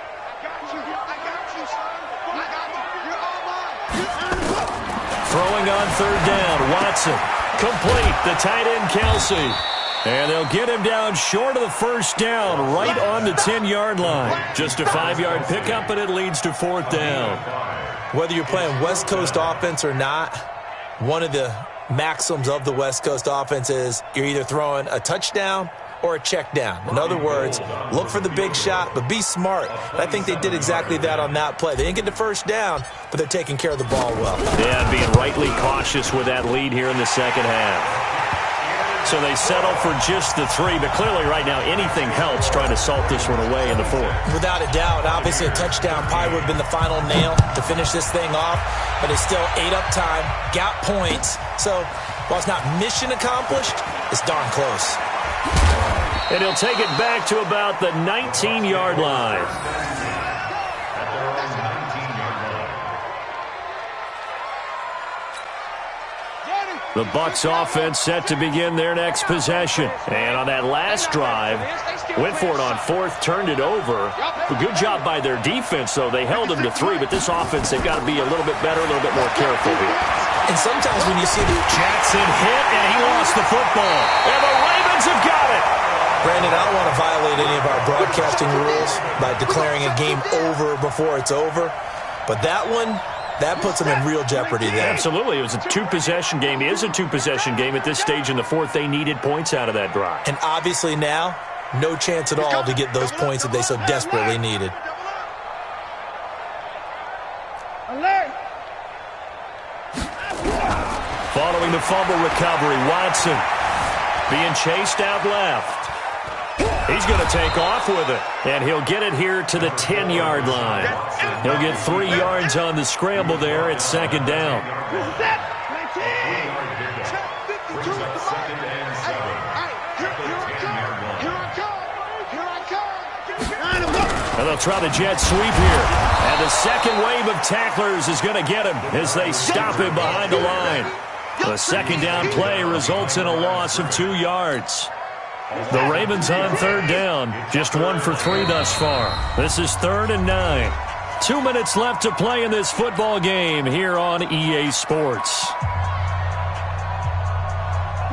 got you, son. You're all mine. Throwing on 3rd down, Watson. Complete, the tight end, Kelsey. And they'll get him down short of the 1st down, right on the 10-yard line. Just a 5-yard pickup, and it leads to 4th down. Whether you're playing West Coast offense or not, one of the maxims of the West Coast offense is you're either throwing a touchdown or a check down. In other words, look for the big shot, but be smart. And I think they did exactly that on that play. They didn't get the 1st down, but they're taking care of the ball well. Yeah, being rightly cautious with that lead here in the 2nd half. So they settle for just the 3, but clearly right now anything helps trying to salt this one away in the 4th. Without a doubt, obviously a touchdown probably would have been the final nail to finish this thing off, but it's still 8 up time, got points. So While it's not mission accomplished, it's darn close. And he'll take it back to about the 19-yard line. The Bucs offense set to begin their next possession. And on that last drive, went for it on fourth, turned it over. A good job by their defense, though. They held them to 3, but this offense, they've got to be a little bit better, a little bit more careful here. And sometimes when you see the Jackson hit, and he lost the football. And the Ravens have got it. Brandon, I don't want to violate any of our broadcasting rules by declaring a game over before it's over. But that one, that puts them in real jeopardy there. Absolutely. It was a two-possession game. It is a two-possession game at this stage in the fourth. They needed points out of that drive. And obviously now, no chance at all to get those points that they so desperately needed. Following the fumble recovery, Watson being chased out left. He's going to take off with it, and he'll get it here to the 10-yard line. He'll get 3 yards on the scramble there. It's second down. And they'll try the jet sweep here. And the second wave of tacklers is going to get him as they stop him behind the line. The second down play results in a loss of 2 yards. The Ravens on third down, just 1 for 3 thus far. This is 3rd and 9. 2 minutes left to play in this football game here on EA Sports.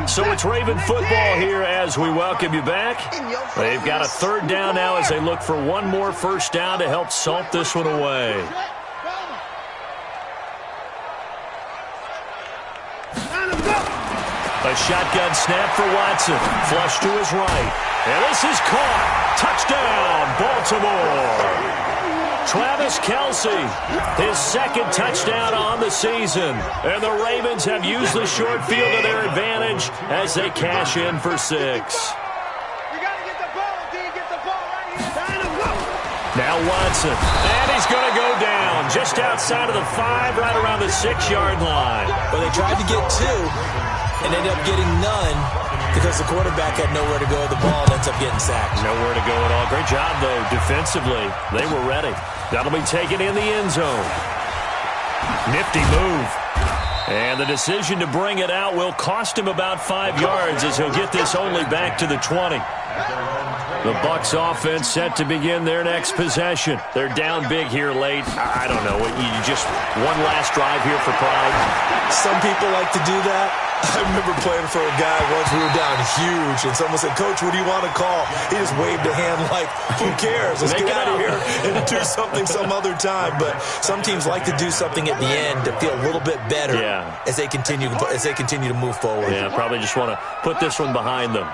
So it's Raven football here as we welcome you back. They've got a third down now as they look for one more first down to help salt this one away. A shotgun snap for Watson. Flush to his right. And this is caught. Touchdown, Baltimore. Travis Kelce, his second touchdown on the season. And the Ravens have used the short field to their advantage as they cash in for 6. Now Watson. And he's going to go down just outside of the 5, right around the 6-yard line. Well, they tried to get 2. And ended up getting none because the quarterback had nowhere to go with the ball and ends up getting sacked. Nowhere to go at all. Great job, though, defensively. They were ready. That'll be taken in the end zone. Nifty move. And the decision to bring it out will cost him about 5 yards as he'll get this only back to the 20. The Bucs offense set to begin their next possession. They're down big here late. I don't know. You just one last drive here for pride. Some people like to do that. I remember playing for a guy once. We were down huge, and someone said, "Coach, what do you want to call?" He just waved a hand like, "Who cares? Let's get out of here and do something some other time." But some teams like to do something at the end to feel a little bit better as they continue to move forward. Yeah, probably just want to put this one behind them.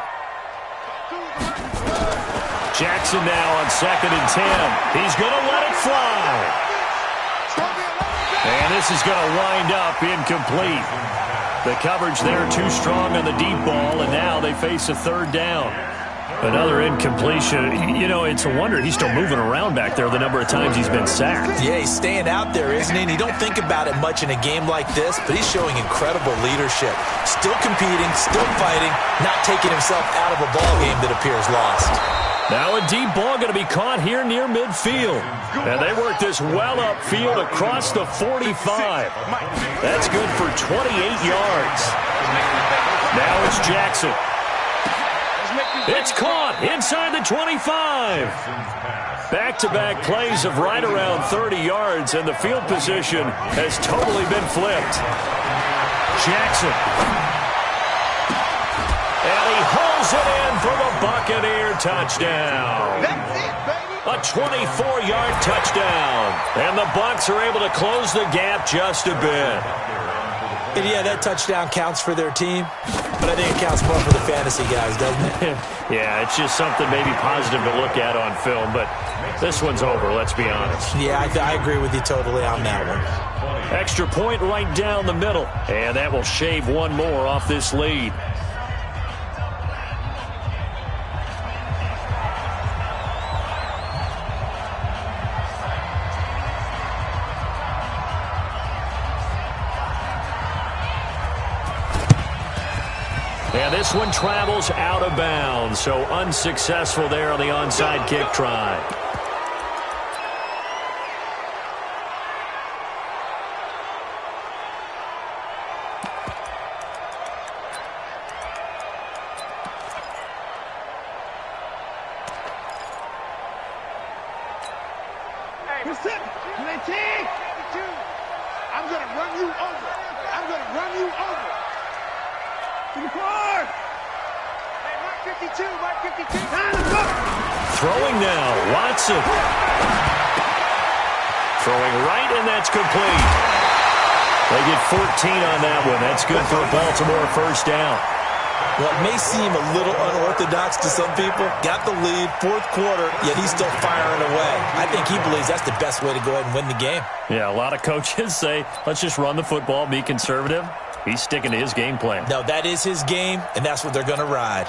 Jackson now on 2nd and 10. He's going to let it fly. And this is going to wind up incomplete. The coverage there too strong on the deep ball, and now they face a third down. Another incompletion. You know, it's a wonder he's still moving around back there the number of times he's been sacked. Yeah, he's staying out there, isn't he? And you don't think about it much in a game like this, but he's showing incredible leadership. Still competing, still fighting, not taking himself out of a ball game that appears lost. Now a deep ball going to be caught here near midfield. And they work this well upfield across the 45. That's good for 28 yards. Now it's Jackson. It's caught inside the 25. Back-to-back plays of right around 30 yards, and the field position has totally been flipped. Jackson. And he holds it in for the Buccaneer touchdown. A 24-yard touchdown. And the Bucs are able to close the gap just a bit. And yeah, that touchdown counts for their team, but I think it counts more for the fantasy guys, doesn't it? Yeah, it's just something maybe positive to look at on film, but this one's over, let's be honest. Yeah, I agree with you totally on that one. Extra point right down the middle, and that will shave one more off this lead. And this one travels out of bounds, so unsuccessful there on the onside kick try. I'm going to run you over. I'm going to run you over. To the floor. Hey, Mark 52, Mark 52. Throwing now, Watson. Throwing right, and that's complete. They get 14 on that one. That's good for a Baltimore first down. What may seem a little unorthodox to some people, got the lead, fourth quarter, yet he's still firing away. I think he believes that's the best way to go ahead and win the game. Yeah, a lot of coaches say, let's just run the football, be conservative. He's sticking to his game plan. No, that is his game, and that's what they're going to ride.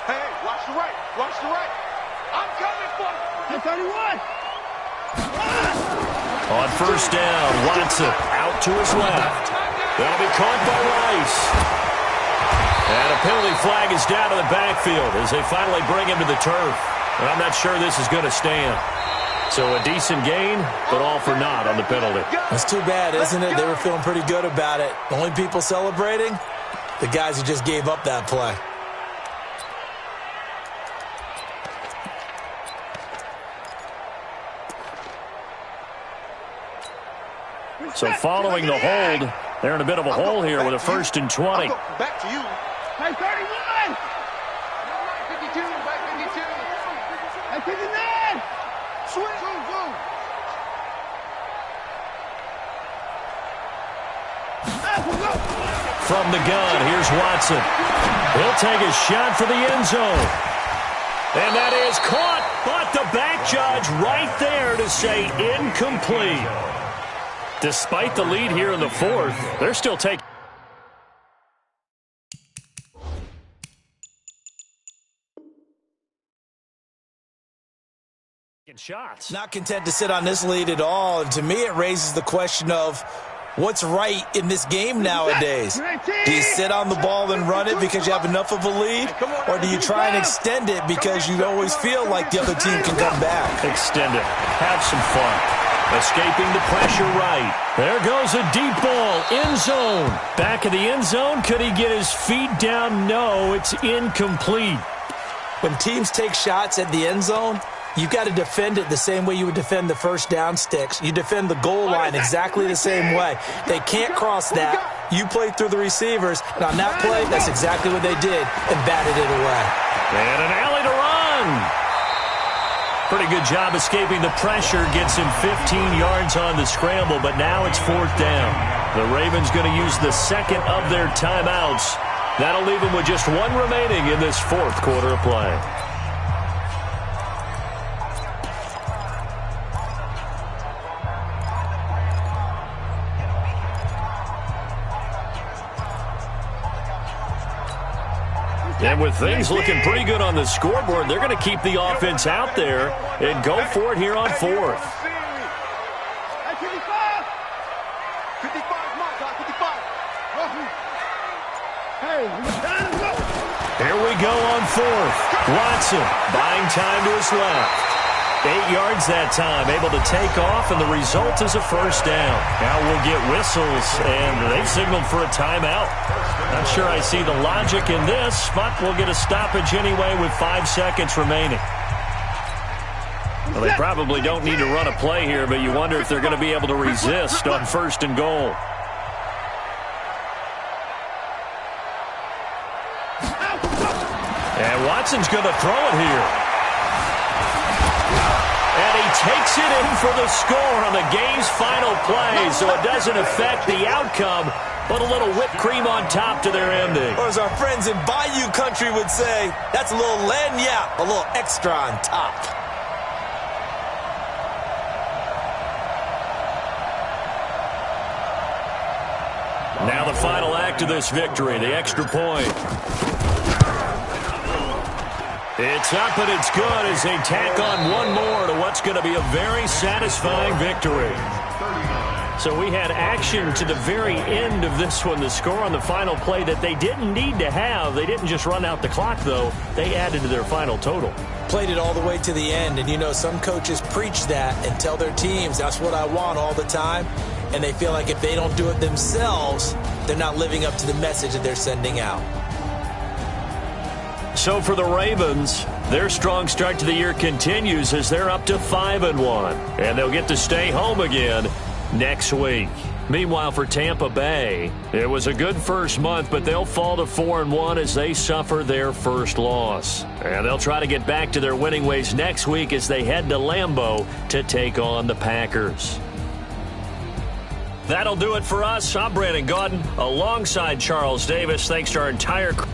Hey, watch the right. Watch the right. I'm coming for you. 31. On first down, Watson out to his left. That'll be caught by Rice. And a penalty flag is down to the backfield as they finally bring him to the turf. And I'm not sure this is going to stand. So a decent gain, but all for naught on the penalty. That's too bad, isn't it? They were feeling pretty good about it. The only people celebrating, the guys who just gave up that play. So following the hold, they're in a bit of a hole here with a 1st and 20. Back to you. Hey, 31. 52, 52. Hey, 59. Swing. From the gun, here's Watson. He'll take a shot for the end zone. And that is caught, but the back judge right there to say incomplete. Despite the lead here in the fourth, they're still taking shots. Not content to sit on this lead at all, and to me it raises the question of what's right in this game nowadays. Do you sit on the ball and run it because you have enough of a lead, or do you try and extend it because you always feel like the other team can come back? Extend it. Have some fun. Escaping the pressure right. There goes a deep ball. End zone. Back of the end zone. Could he get his feet down? No, it's incomplete. When teams take shots at the end zone, you've got to defend it the same way you would defend the first down sticks. You defend the goal line exactly the same way. They can't cross that. You play through the receivers, and on that play, that's exactly what they did, and batted it away. And an alley to run. Pretty good job escaping the pressure. Gets him 15 yards on the scramble, but now it's 4th down. The Ravens going to use the second of their timeouts. That'll leave them with just one remaining in this fourth quarter of play. And with things looking pretty good on the scoreboard, they're going to keep the offense out there and go for it here on fourth. 55. 55, Mark, 55. Hey, Here we go on fourth. Watson buying time to his left. 8 yards that time, able to take off, and the result is a first down. Now we'll get whistles, and they've signaled for a timeout. Not sure I see the logic in this, but we'll get a stoppage anyway with 5 seconds remaining. Well, they probably don't need to run a play here, but you wonder if they're going to be able to resist on 1st and goal. And Watson's going to throw it here. And he takes it in for the score on the game's final play, so it doesn't affect the outcome, but a little whipped cream on top to their ending. Or as our friends in Bayou Country would say, that's a little lagniappe, a little extra on top. Now the final act of this victory, the extra point. It's up and it's good as they tack on one more to what's going to be a very satisfying victory. So we had action to the very end of this one. The score on the final play that they didn't need to have. They didn't just run out the clock, though. They added to their final total. Played it all the way to the end. And, you know, some coaches preach that and tell their teams, that's what I want all the time. And they feel like if they don't do it themselves, they're not living up to the message that they're sending out. So for the Ravens, their strong start to the year continues as they're up to 5-1. And they'll get to stay home again next week. Meanwhile, for Tampa Bay, it was a good first month, but they'll fall to 4-1 as they suffer their first loss. And they'll try to get back to their winning ways next week as they head to Lambeau to take on the Packers. That'll do it for us. I'm Brandon Gaudin alongside Charles Davis. Thanks to our entire crew.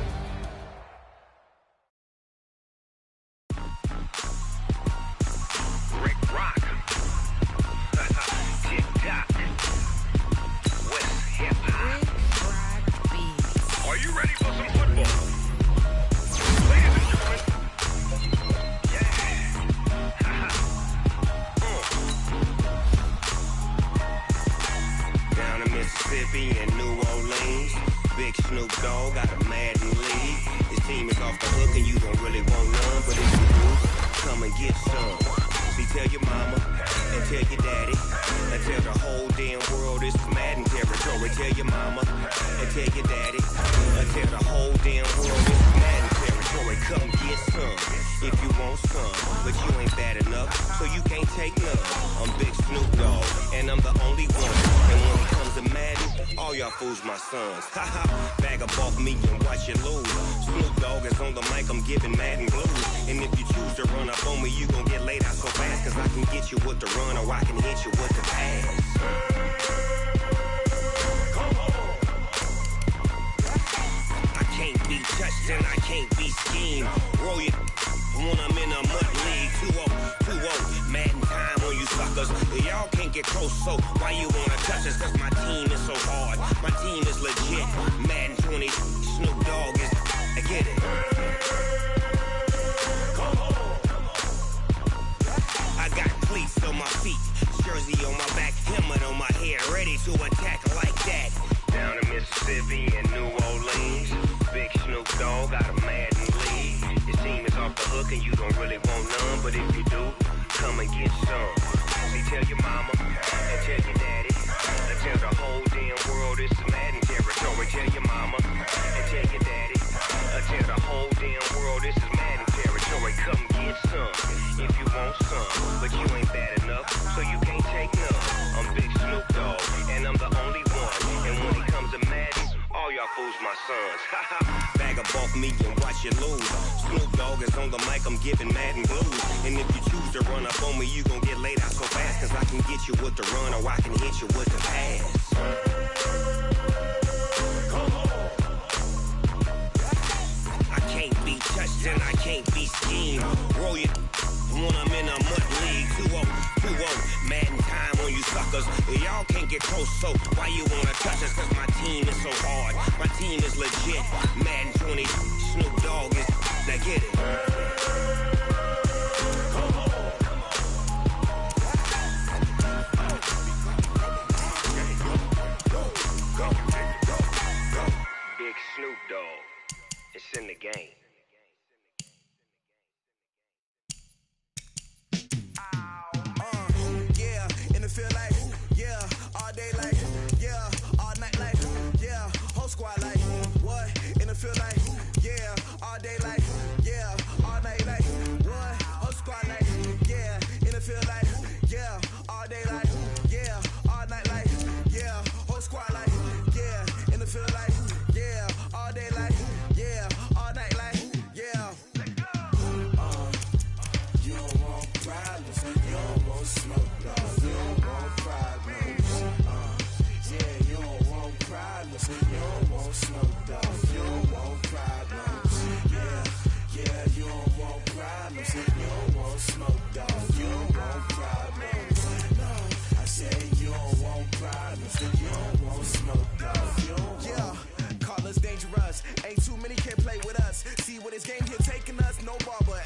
Ain't too many can play with us. See what his game here taking us. No barber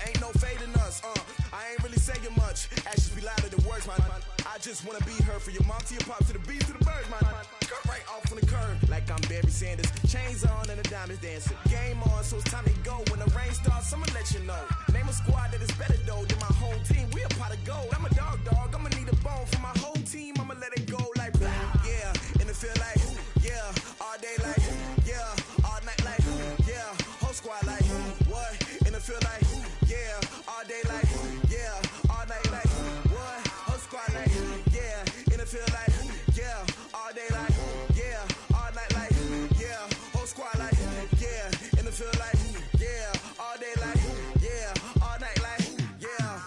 I just wanna be her. For your mom to your pop to the beat to the birds, man. Cut right off on the curve, like I'm Barry Sanders. Chains on and the diamonds dancing. Game on, so it's time to go. When the rain starts, I'ma let you know. Name a squad that is better though than my whole team. We a pot of gold. I'm a dog. I'ma need a bone for my whole team. I'ma let it go like yeah. And it feel like yeah. All day like yeah. All night like yeah. Whole squad like what? And it feel like yeah. All day like yeah. All night like what? Whole squad like yeah. And it feel like yeah. All day like yeah. All night like yeah. Whole squad like yeah. And it feel like yeah. All day like yeah. All night like yeah.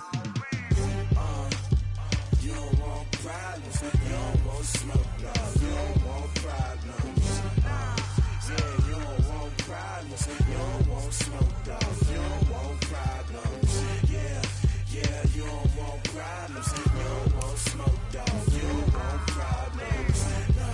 You don't want problems. You don't want smoke. No, you don't want problems. Yeah, you don't want problems. You don't want smoke. No, you don't want problems. Yeah, yeah, you don't want problems. You don't want smoke. No, you don't want problems. No,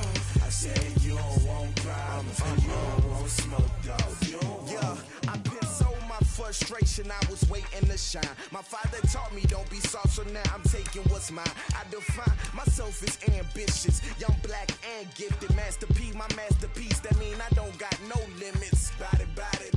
I said you don't want problems. You don't want smoke. No, you don't want. Yeah, I've been so my frustration, I was waiting to shine. My father taught me don't be soft, so now I'm taking what's mine. I define myself as ambitious, young, black, and gifted. Master P, my masterpiece. That mean I don't got no limits. Bout it,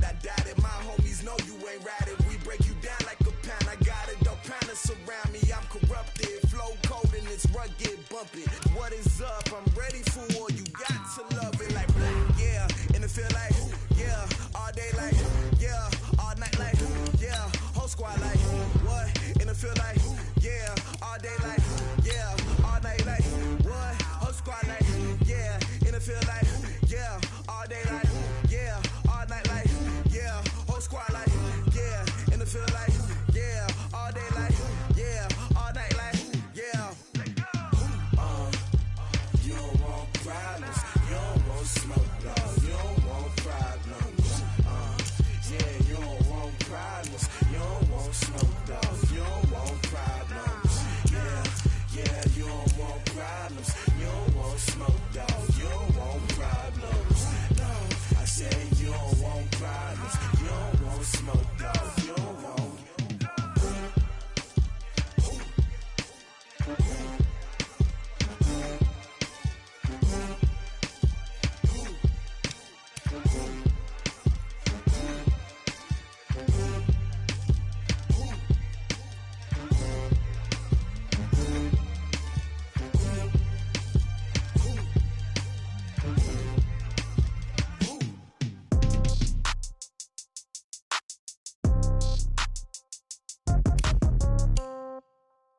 I doubt it. My homies know you ain't ratted. We break you down like a pound. I got it, don't pound to surround me. I'm corrupted, flow cold and it's rugged, bumpy. What is up? I'm ready for war. You got to love it like black, yeah. And it feel like yeah. All day like yeah. All night like yeah. Whole squad like what? And it feel like yeah. All day like yeah. All night like what? Whole squad like yeah. And it feel like yeah. All day like yeah. All night like yeah. Whole squad like yeah. And it feel like yeah. All day like yeah. All night like yeah. You don't want problems. You don't want smoke. No, you don't want problems. Yeah, you don't want problems. You don't want smoke. No, you don't want problems. Yeah, yeah, you don't want problems. You don't want smoke. No, you don't want problems. No, I said you don't want problems. You don't want smoke. No, you don't want.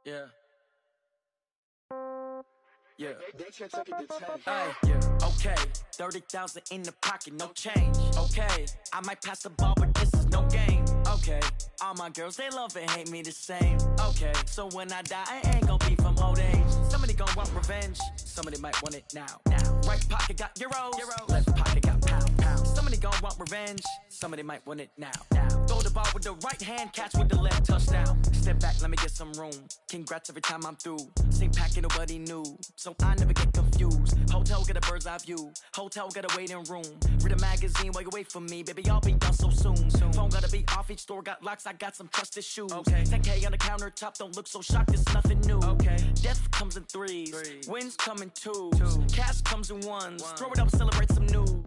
Yeah. Yeah. Hey, yeah. Okay. 30,000 in the pocket, no change. Okay. I might pass the ball, but this is no game. Okay. All my girls, they love and hate me the same. Okay. So when I die, I ain't gonna be from old age. Somebody gonna want revenge. Somebody might want it now. Right pocket got euros. Left pocket got pound. Somebody gonna want revenge. Somebody might want it now. Throw the ball with the right hand, catch with the left, touchdown. Step back, let me get some room. Congrats every time I'm through. Same packet, nobody knew, so I never get confused. Hotel got a bird's eye view. Hotel got a waiting room. Read a magazine while you wait for me, baby. I'll be done so soon. Phone gotta be off, each store got locks. I got some trusted shoes. 10K on the countertop, don't look so shocked. It's nothing new. Death comes in threes. Wins come in twos. Cash comes in ones. Throw it up, celebrate some news.